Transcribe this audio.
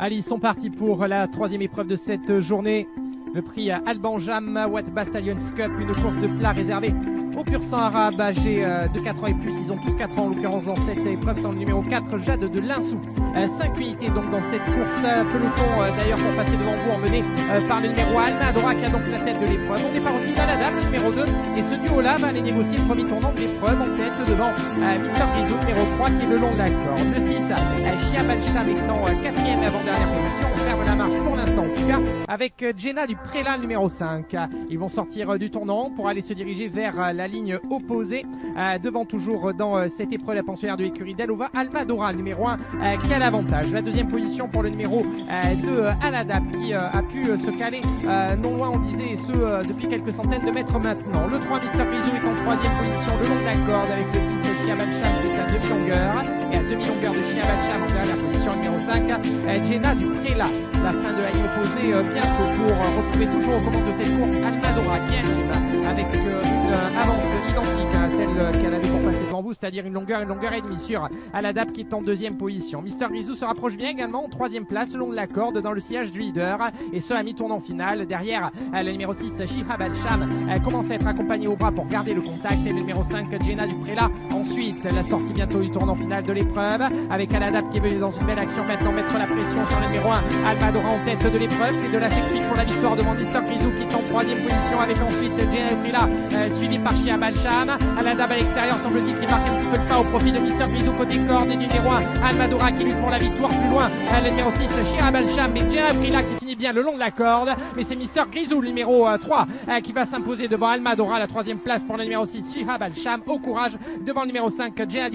Allez, ils sont partis pour la troisième épreuve de cette journée. Le prix Al-Banjam Watt Bastallions Cup, une course de plat réservée aux pur sang arabes âgés de 4 ans et plus. Ils ont tous 4 ans en l'occurrence dans cette épreuve. C'est le numéro 4, Jade de Linsou. 5 unités donc dans cette course peloton d'ailleurs pour passer devant vous, emmené par le numéro Almadora qui a donc la tête de l'épreuve. On départ aussi d'Aladam, le numéro 2, et ce duo-là va aller négocier le premier tournant de l'épreuve en tête devant Mister Grisou, numéro 3 qui est le long de la corde. Le 6, Chiab Al-Sham étant 4e avant-dernière position. On ferme la marche pour l'instant en tout cas avec Jenna du Prélat, le numéro 5. Ils vont sortir du tournant pour aller se diriger vers la ligne opposée. Devant toujours dans cette épreuve la pensionnaire de l'écurie d'Alova, Almadora, le numéro 1 qui a l'avantage. La deuxième position pour le numéro 2, Aladab, qui a pu se caler non loin, on disait, ce depuis quelques centaines de mètres maintenant. Le 3, Mister Grisou est en troisième position le long de la corde avec le 6, Chiab Al-Sham qui est à demi-longueur. Et à demi-longueur de Chiab Al-Sham en dernière position numéro 5, Jenna du Prélat. La fin de la ligne opposée bientôt pour retrouver toujours aux commandes de cette course Almadora qui anime avec une avance identique à celle qu'elle avait pour passer devant vous, c'est-à-dire une longueur et demie sur Aladab qui est en deuxième position. Mister Grisou se rapproche bien également en troisième place le long de la corde dans le sillage du leader, et ce à mi-tournant final. Derrière le numéro 6, Shihab Al-Sham commence à être accompagné au bras pour garder le contact, et le numéro 5, Jenna du Prélat. Ensuite la sortie bientôt du tournant final de l'épreuve avec Aladab qui est venu dans une belle action maintenant mettre la pression sur le numéro 1, Almadora en tête de l'épreuve. C'est de là s'explique pour la victoire devant Mister Grisou qui est en troisième position avec ensuite Jenna du Prélat suivi par Chiab Al-Sham. Aladab à l'extérieur semble-t-il qui marque un petit peu le pas au profit de Mister Grisou côté corde, et du numéro 1 Almadora qui lutte pour la victoire plus loin. Le numéro 6 Chiab Al-Sham, mais Jenna du Prélat qui finit bien le long de la corde, mais c'est Mister Grisou le numéro 3 qui va s'imposer devant Almadora. La troisième place pour le numéro 6 Chiab Al-Sham. Au courage devant le numéro 5 Jenna